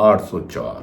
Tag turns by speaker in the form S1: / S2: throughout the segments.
S1: 804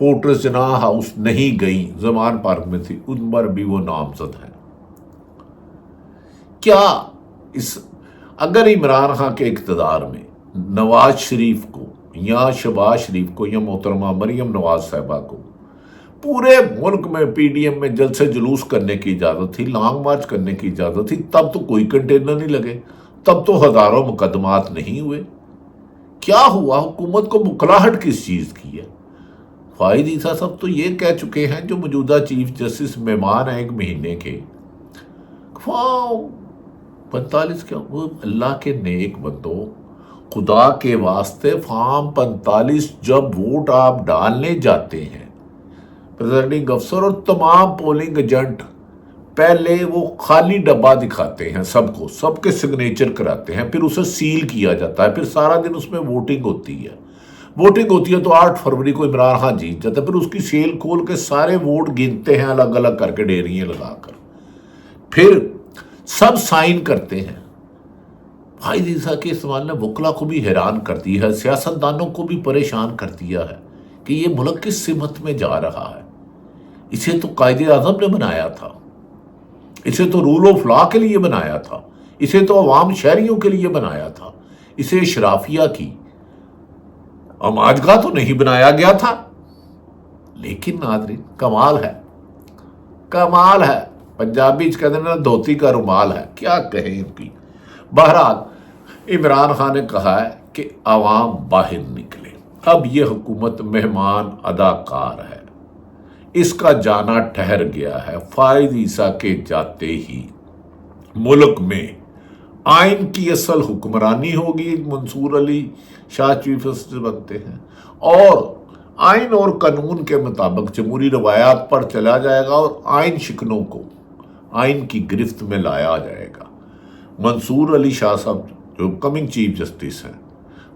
S1: fortress جناح house نہیں گئی، زمان park میں تھی، ان پر بھی وہ نامزد ہیں۔ کیا اگر عمران خان کے اقتدار میں نواز شریف کو یا شہباز شریف کو یا محترمہ مریم نواز صاحبہ کو پورے ملک میں پی ڈی ایم میں جلسے جلوس کرنے کی اجازت تھی، لانگ مارچ کرنے کی اجازت تھی، تب تو کوئی کنٹینر نہیں لگے، تب تو ہزاروں مقدمات نہیں ہوئے۔ کیا ہوا؟ حکومت کو مکلاہٹ کس چیز کی ہے؟ فائد عیسیٰ صاحب تو یہ کہہ چکے ہیں، جو موجودہ چیف جسٹس مہمان ہیں 1 مہینے کے، 45 کیا، وہ اللہ کے نیک بندو، خدا کے واسطے فارم 45 جب ووٹ آپ ڈالنے جاتے ہیں، پریزائڈنگ افسر اور تمام پولنگ ایجنٹ پہلے وہ خالی ڈبہ دکھاتے ہیں، سب کے سگنیچر کراتے ہیں، پھر اسے سیل کیا جاتا ہے، پھر سارا دن اس میں ووٹنگ ہوتی ہے تو 8 فروری کو عمران خان جیت جاتا ہے، پھر اس کی سیل کھول کے سارے ووٹ گنتے ہیں الگ الگ کر کے ڈیریاں لگا کر، پھر سب سائن کرتے ہیں۔ فائد عیسیٰ کے استعمال نے وکلا کو بھی حیران کر دیا ہے، سیاستدانوں کو بھی پریشان کر دیا ہے کہ یہ ملک کس سمت میں جا رہا ہے۔ اسے تو قائد اعظم نے بنایا تھا، اسے تو رول آف لا کے لیے بنایا تھا، اسے تو عوام شہریوں کے لیے بنایا تھا، اسے اشرافیہ کی اماجگاہ تو نہیں بنایا گیا تھا۔ لیکن ناظرین، کمال ہے، پنجابی کہتے ہیں نا دھوتی کا رومال ہے، کیا کہیں ان کی۔ بہرحال عمران خان نے کہا ہے کہ عوام باہر نکلے، اب یہ حکومت مہمان اداکار ہے، اس کا جانا ٹھہر گیا ہے۔ فائد عیسیٰ کے جاتے ہی ملک میں آئین کی اصل حکمرانی ہوگی، منصور علی شاہ چیف جسٹس بنتے ہیں، اور آئین اور قانون کے مطابق جمہوری روایات پر چلا جائے گا اور آئین شکنوں کو آئین کی گرفت میں لایا جائے گا۔ منصور علی شاہ صاحب جو کمنگ چیف جسٹس ہیں،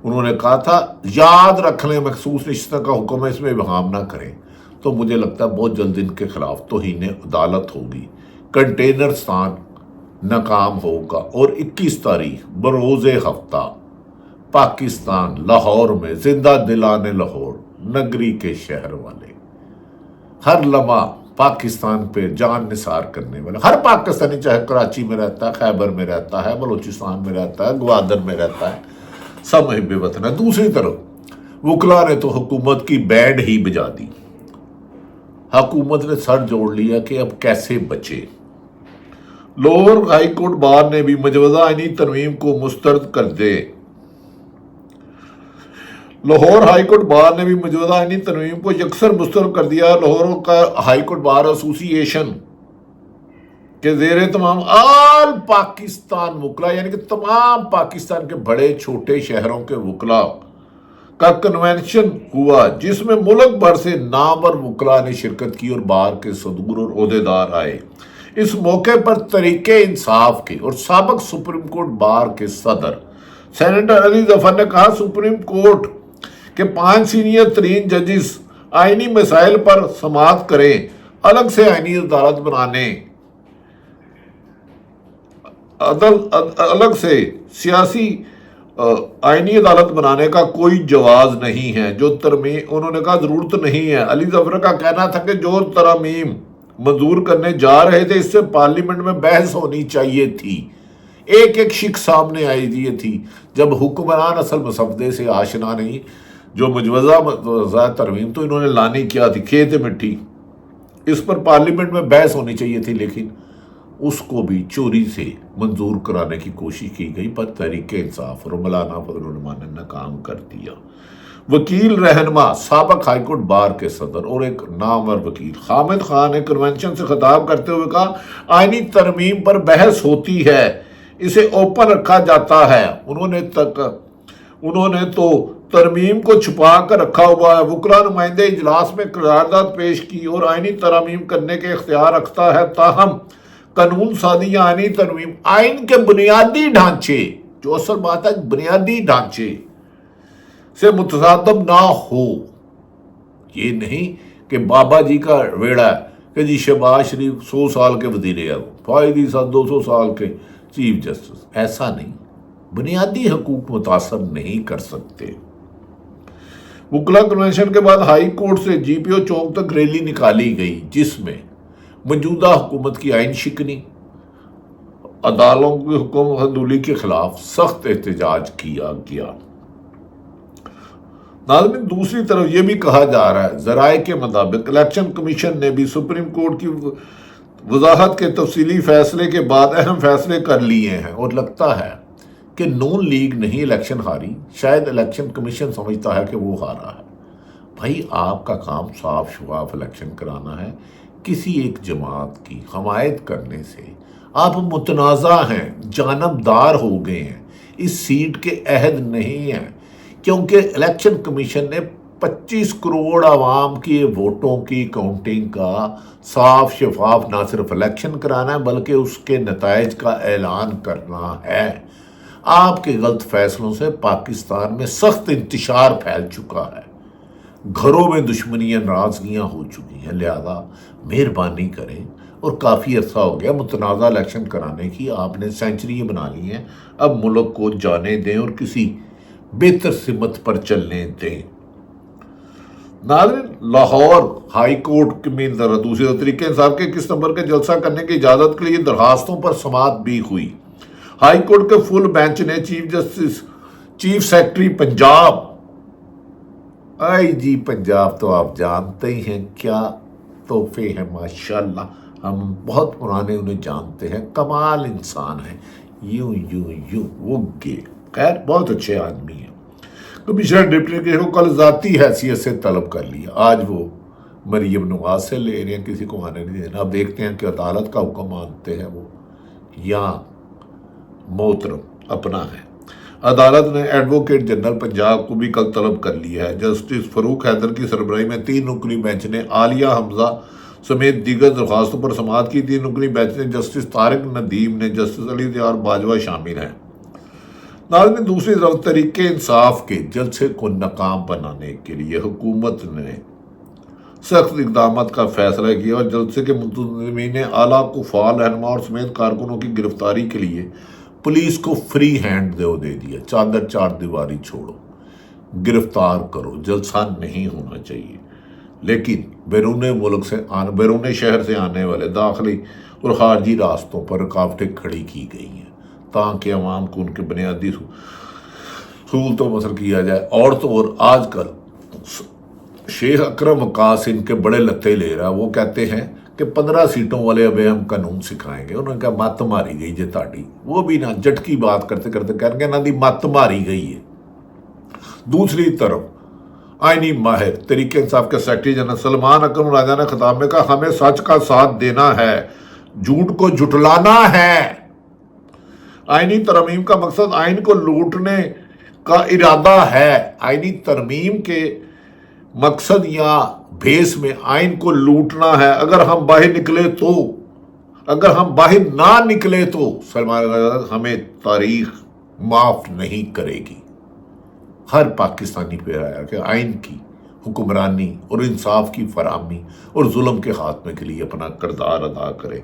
S1: انہوں نے کہا تھا یاد رکھ لیں مخصوص نشستوں کا حکم ہے، اس میں ابہام نہ کریں، تو مجھے لگتا ہے بہت جلد ان کے خلاف توہین عدالت ہوگی، کنٹینر ستان ناکام ہوگا، اور 21 تاریخ بروز ہفتہ پاکستان لاہور میں زندہ دلانے لاہور نگری کے شہر والے، ہر لمحہ پاکستان پہ جان نثار کرنے والے، ہر پاکستانی چاہے کراچی میں رہتا ہے، خیبر میں رہتا ہے، بلوچستان میں رہتا ہے، گوادر میں رہتا ہے، سب محب وطن ہے۔ دوسری طرف وکلا نے تو حکومت کی بینڈ ہی بجا دی، حکومت نے سر جوڑ لیا کہ اب کیسے بچے۔ لاہور ہائی کورٹ بار نے بھی مجوزہ آئینی ترمیم کو مسترد کر دے، لاہور ہائی کورٹ بار نے بھی مجوزہ آئینی ترمیم کو یکسر مسترد کر دیا۔ لاہور کا ہائی کورٹ بار ایسوسی ایشن کے زیر تمام آل پاکستان وکلا، یعنی کہ تمام پاکستان کے بڑے چھوٹے شہروں کے وکلا کا کنونشن ہوا، جس میں ملک بھر سے نامور وکلا نے شرکت کی اور بار کے صدور اور عہدیدار آئے۔ اس موقع پر تحریک انصاف کے اور سابق سپریم کورٹ بار کے صدر سینیٹر علی ظفر نے کہا سپریم کورٹ کہ 5 سینئر ترین ججز آئینی مسائل پر سماعت کریں، الگ سے آئینی عدالت بنانے، الگ سے سیاسی آئینی عدالت بنانے کا کوئی جواز نہیں ہے۔ جو ترمیم انہوں نے کہا ضرورت نہیں ہے۔ علی ظفر کا کہنا تھا کہ جو ترمیم منظور کرنے جا رہے تھے اس سے پارلیمنٹ میں بحث ہونی چاہیے تھی، ایک شک سامنے آئی تھی، جب حکمران اصل مسودے سے آشنا نہیں، جو مجوزہ ترمیم تو انہوں نے لانی کیا تھی، کھیت مٹی، اس پر پارلیمنٹ میں بحث ہونی چاہیے تھی، لیکن اس کو بھی چوری سے منظور کرانے کی کوشش کی گئی، پر تحریک انصاف اور مولانا فضل الرحمان نے ناکام کر دیا۔ وکیل رہنما سابق ہائی کورٹ بار کے صدر اور ایک نامور وکیل حامد خان نے کنونشن سے خطاب کرتے ہوئے کہا آئینی ترمیم پر بحث ہوتی ہے، اسے اوپن رکھا جاتا ہے، انہوں نے تو ترمیم کو چھپا کر رکھا ہوا ہے۔ وکلا نمائندے اجلاس میں قرارداد پیش کی اور آئینی ترمیم کرنے کے اختیار رکھتا ہے، تاہم قانون سازی یا آئینی ترمیم آئین کے بنیادی ڈھانچے، جو اصل بات ہے بنیادی ڈھانچے سے متصادم نہ ہو۔ یہ نہیں کہ بابا جی کا ویڑا ہے کہ جی شہباز شریف 100 سال کے وزیر اعظم، فائد عیسیٰ 200 سال کے چیف جسٹس، ایسا نہیں، بنیادی حقوق متاثر نہیں کر سکتے۔ وکلا کنونشن کے بعد ہائی کورٹ سے جی پی او چوک تک ریلی نکالی گئی، جس میں موجودہ حکومت کی آئین شکنی، عدالتوں کی حکم عدولی کے خلاف سخت احتجاج کیا گیا۔ ناظرین، دوسری طرف یہ بھی کہا جا رہا ہے، ذرائع کے مطابق الیکشن کمیشن نے بھی سپریم کورٹ کی وضاحت کے تفصیلی فیصلے کے بعد اہم فیصلے کر لیے ہیں، اور لگتا ہے کہ نون لیگ نہیں الیکشن ہاری، شاید الیکشن کمیشن سمجھتا ہے کہ وہ ہارا ہے۔ بھائی، آپ کا کام صاف شفاف الیکشن کرانا ہے، کسی ایک جماعت کی حمایت کرنے سے آپ متنازع ہیں، جانبدار ہو گئے ہیں، اس سیٹ کے عہد نہیں ہیں، کیونکہ الیکشن کمیشن نے 25 کروڑ عوام کی ووٹوں کی کاؤنٹنگ کا صاف شفاف نہ صرف الیکشن کرانا ہے بلکہ اس کے نتائج کا اعلان کرنا ہے۔ آپ کے غلط فیصلوں سے پاکستان میں سخت انتشار پھیل چکا ہے، گھروں میں دشمنیاں، ناراضگیاں ہو چکی ہیں، لہذا مہربانی کریں، اور کافی عرصہ ہو گیا متنازع الیکشن کرانے کی، آپ نے سینچری بنا لی ہیں، اب ملک کو جانے دیں اور کسی بہتر سمت پر چلنے دیں۔ ناظرین، لاہور ہائی کورٹ میں دوسرے طریقے انصاف کے 21 نمبر کے جلسہ کرنے کی اجازت کے لیے درخواستوں پر سماعت بھی ہوئی۔ ہائی کورٹ کے فل بینچ نے چیف سیکرٹری پنجاب، آئی جی پنجاب تو آپ جانتے ہی ہیں کیا تحفے ہیں، ماشاءاللہ، ہم بہت پرانے انہیں جانتے ہیں، کمال انسان ہیں، وہ گے، خیر بہت اچھے آدمی ہیں۔ کمشنر ڈپٹی کو کل ذاتی حیثیت سے طلب کر لیا، آج وہ مریم نواز سے لے رہے ہیں، کسی کو آنے نہیں دینا۔ اب دیکھتے ہیں کہ عدالت کا حکم مانتے ہیں وہ یا محترم اپنا ہے۔ عدالت نے ایڈوکیٹ جنرل پنجاب کو بھی کل طلب کر لیا ہے۔ جسٹس فاروق حیدر کی سربراہی میں 3 رکنی بینچ نے عالیہ حمزہ سمیت دیگر درخواستوں پر سماعت کی۔ 3 رکنی بینچ میں جسٹس طارق ندیم نے جسٹس علی دیار باجوہ شامل ہیں۔ ناظرین، دوسری طرف تحریک انصاف کے جلسے کو ناکام بنانے کے لیے حکومت نے سخت اقدامات کا فیصلہ کیا اور جلسے کے منتظمین اعلیٰ کو فعال رہنما اور سمیت کارکنوں کی گرفتاری کے لیے پولیس کو فری ہینڈ دے دیا، چادر چار دیواری چھوڑو، گرفتار کرو، جلسہ نہیں ہونا چاہیے۔ لیکن بیرون شہر سے آنے والے داخلی اور خارجی راستوں پر رکاوٹیں کھڑی کی گئی ہیں تاکہ عوام کو ان کے بنیادی سہولتوں حاصل کیا جائے۔ اور تو اور آج کل شیخ اکرم وقاص ان کے بڑے لتے لے رہا، وہ کہتے ہیں کہ 15 سیٹوں والے اب ہم قانون سکھائیں گے۔ انہوں نے کہا مت ماری گئی جی تاڑی، وہ بھی نہ جٹکی بات کرتے کرتے کہیں گے نہ دی مت ماری گئی ہے۔ دوسری طرف آئینی ماہر تحریک انصاف کے سیکرٹری جنرل سلمان اکرم راجہ نے خطاب میں کہا، ہمیں سچ کا ساتھ دینا ہے، جھوٹ کو جھٹلانا ہے۔ آئینی ترمیم کا مقصد آئین کو لوٹنے کا ارادہ ہے۔ آئینی ترمیم کے مقصد یا بھیس میں آئین کو لوٹنا ہے۔ اگر ہم باہر نہ نکلے تو سلمان ہمیں تاریخ معاف نہیں کرے گی۔ ہر پاکستانی پہ آیا کہ آئین کی حکمرانی اور انصاف کی فراہمی اور ظلم کے خاتمے کے لیے اپنا کردار ادا کرے۔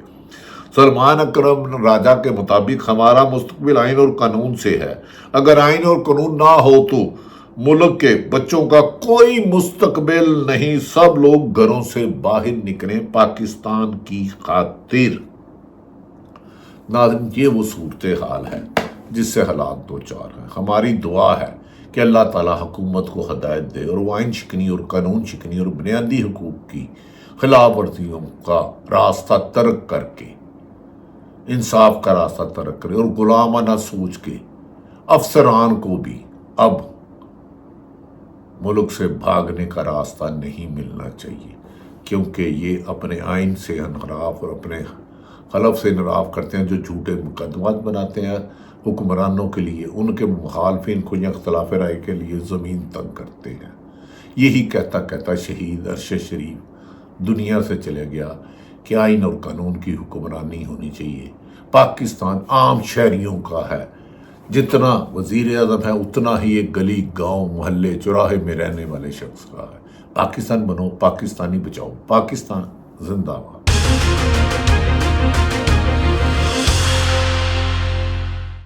S1: سلمان اکرم راجہ کے مطابق ہمارا مستقبل آئین اور قانون سے ہے۔ اگر آئین اور قانون نہ ہو تو ملک کے بچوں کا کوئی مستقبل نہیں۔ سب لوگ گھروں سے باہر نکلیں پاکستان کی خاطر۔ ناظرین، یہ وہ صورتحال ہے جس سے حالات دوچار ہیں۔ ہماری دعا ہے کہ اللہ تعالیٰ حکومت کو ہدایت دے اور وہ آئین شکنی اور قانون شکنی اور بنیادی حقوق کی خلاف ورزیوں کا راستہ ترک کر کے انصاف کا راستہ ترک کرے اور غلامانہ سوچ کے افسران کو بھی اب ملک سے بھاگنے کا راستہ نہیں ملنا چاہیے، کیونکہ یہ اپنے آئین سے انحراف اور اپنے خلف سے انحراف کرتے ہیں، جو جھوٹے مقدمات بناتے ہیں حکمرانوں کے لیے، ان کے مخالفین کو یا اختلاف رائے کے لیے زمین تنگ کرتے ہیں۔ یہی کہتا شہید ارشد شریف دنیا سے چلے گیا کہ آئین اور قانون کی حکمرانی ہونی چاہیے۔ پاکستان عام شہریوں کا ہے، جتنا وزیر اعظم ہے اتنا ہی ایک گلی گاؤں محلے چوراہے میں رہنے والے شخص کا ہے۔ پاکستان بنو، پاکستانی بچاؤ، پاکستان زندہ باد۔